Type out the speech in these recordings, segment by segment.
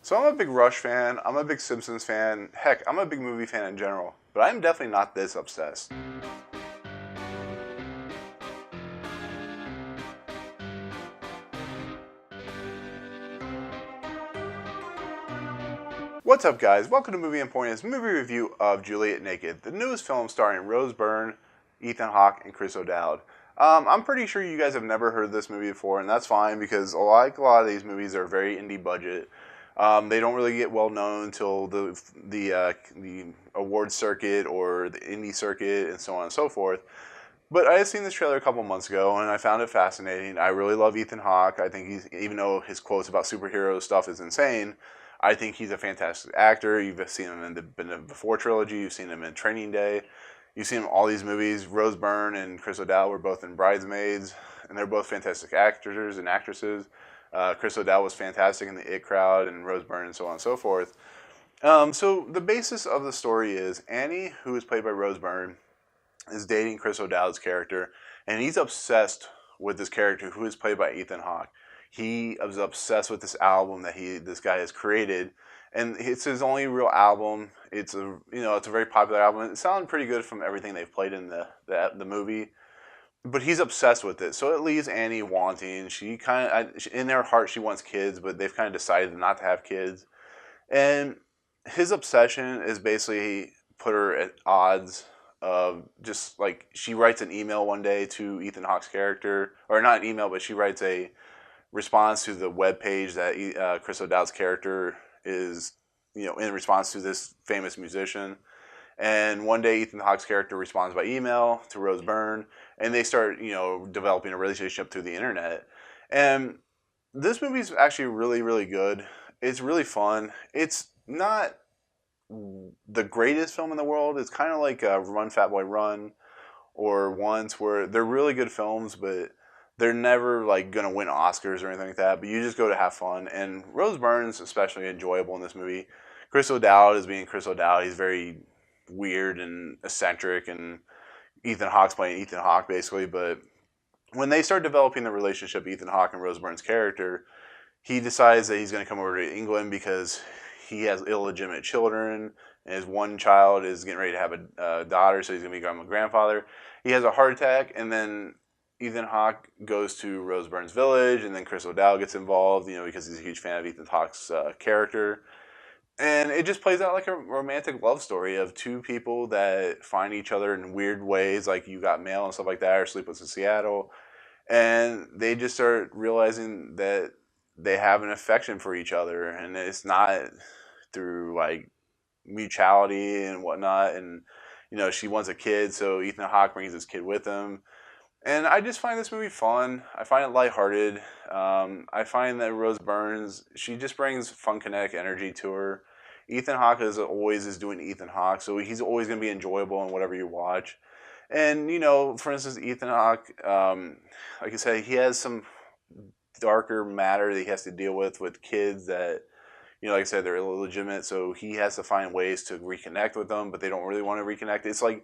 So I'm a big Rush fan, I'm a big Simpsons fan, heck, I'm a big movie fan in general, but I'm definitely not this obsessed. What's up guys, welcome to Movie Emporium's movie review of Juliet Naked, the newest film starring Rose Byrne, Ethan Hawke, and Chris O'Dowd. I'm pretty sure you guys have never heard of this movie before, and that's fine because like a lot of these movies are very indie budget. They don't really get well known until the award circuit or the indie circuit and so on and so forth. But I had seen this trailer a couple months ago and I found it fascinating. I really love Ethan Hawke. I think even though his quotes about superhero stuff is insane, I think he's a fantastic actor. You've seen him in the Before trilogy. You've seen him in Training Day. You've seen him in all these movies. Rose Byrne and Chris O'Dowd were both in Bridesmaids, and they're both fantastic actors and actresses. Chris O'Dowd was fantastic in the It Crowd, and Rose Byrne, and so on and so forth. So the basis of the story is Annie, who is played by Rose Byrne, is dating Chris O'Dowd's character, and he's obsessed with this character who is played by Ethan Hawke. He is obsessed with this album that this guy has created, and it's his only real album. It's it's a very popular album. It sounded pretty good from everything they've played in the movie, but he's obsessed with it. So it leaves Annie wanting. She kind of in her heart she wants kids, but they've kind of decided not to have kids, and his obsession is basically put her at odds. Just like she writes an email one day to Ethan Hawke's character, or not an email, but she writes a response to the web page that Chris O'Dowd's character is, in response to this famous musician. And one day Ethan Hawke's character responds by email to Rose Byrne, and they start, developing a relationship through the internet. And this movie's actually really, really good. It's really fun. It's not the greatest film in the world. It's kind of like Run Fat Boy Run or Once, where they're really good films, but they're never like gonna win Oscars or anything like that. But you just go to have fun. And Rose Byrne's especially enjoyable in this movie. Chris O'Dowd is being Chris O'Dowd. He's very weird and eccentric, and Ethan Hawke's playing Ethan Hawke basically. But when they start developing the relationship, Ethan Hawke and Rose Byrne's character, he decides that he's going to come over to England because he has illegitimate children, and his one child is getting ready to have a daughter, so he's going to become a grandfather. He has a heart attack, and then Ethan Hawke goes to Rose Byrne's village, and then Chris O'Dowd gets involved, because he's a huge fan of Ethan Hawke's character. And it just plays out like a romantic love story of two people that find each other in weird ways, like You Got Mail and stuff like that, or Sleepless in Seattle. And they just start realizing that they have an affection for each other, and it's not through like mutuality and whatnot. And she wants a kid, so Ethan Hawke brings his kid with him. And I just find this movie fun. I find it lighthearted. I find that Rose Byrne, she just brings fun, kinetic energy to her. Ethan Hawke is doing Ethan Hawke, so he's always going to be enjoyable in whatever you watch. And for instance, Ethan Hawke, like I said, he has some darker matter that he has to deal with kids that, like I said, they're illegitimate, so he has to find ways to reconnect with them, but they don't really want to reconnect. It's like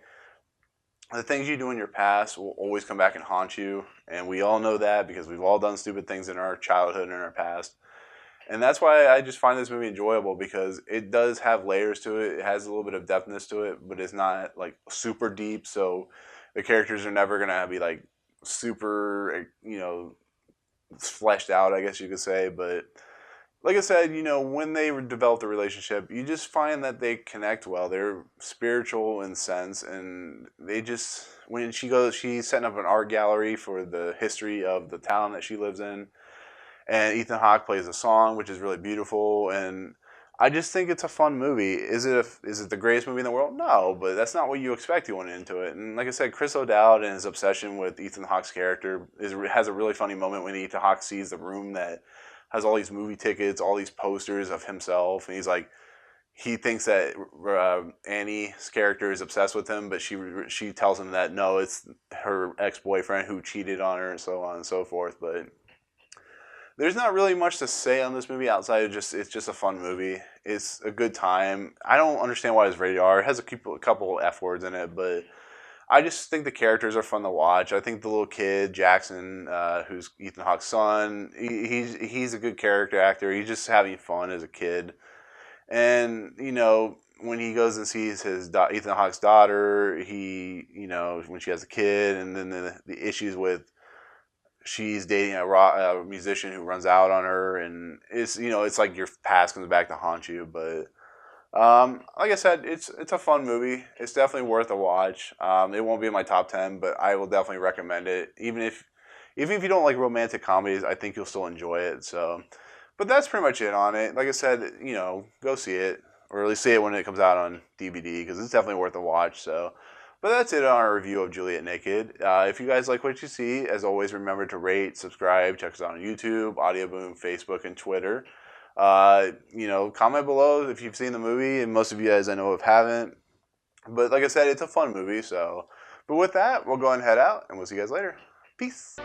the things you do in your past will always come back and haunt you, and we all know that because we've all done stupid things in our childhood and in our past. And that's why I just find this movie enjoyable, because it does have layers to it. It has a little bit of depthness to it, but it's not like super deep, so the characters are never going to be like super, fleshed out, I guess you could say. But like I said, when they develop the relationship, you just find that they connect well. They're spiritual in sense, and they just, when she's setting up an art gallery for the history of the town that she lives in, and Ethan Hawke plays a song, which is really beautiful, and I just think it's a fun movie. Is it the greatest movie in the world? No, but that's not what you expect going into it. And like I said, Chris O'Dowd and his obsession with Ethan Hawke's character has a really funny moment when Ethan Hawke sees the room that has all these movie tickets, all these posters of himself, and he's like, he thinks that Annie's character is obsessed with him, but she tells him that no, it's her ex-boyfriend who cheated on her, and so on and so forth. But there's not really much to say on this movie outside of it's just a fun movie. It's a good time. I don't understand why it's rated R. It has a couple F words in it, but I just think the characters are fun to watch. I think the little kid Jackson, who's Ethan Hawke's son, he's a good character actor. He's just having fun as a kid, and when he goes and sees his Ethan Hawke's daughter, when she has a kid, and then the issues with she's dating a musician who runs out on her, and it's like your past comes back to haunt you. But like I said, it's a fun movie. It's definitely worth a watch. It won't be in my top 10, but I will definitely recommend it. Even if you don't like romantic comedies, I think you'll still enjoy it. So, but that's pretty much it on it. Like I said, go see it, or at least see it when it comes out on DVD, because it's definitely worth a watch. So, but that's it on our review of Juliet Naked. If you guys like what you see, as always, remember to rate, subscribe, check us out on YouTube, Audio Boom, Facebook, and Twitter. Comment below if you've seen the movie, and most of you guys I know haven't. But like I said, it's a fun movie. So, but with that, we'll go ahead and head out, and we'll see you guys later. Peace.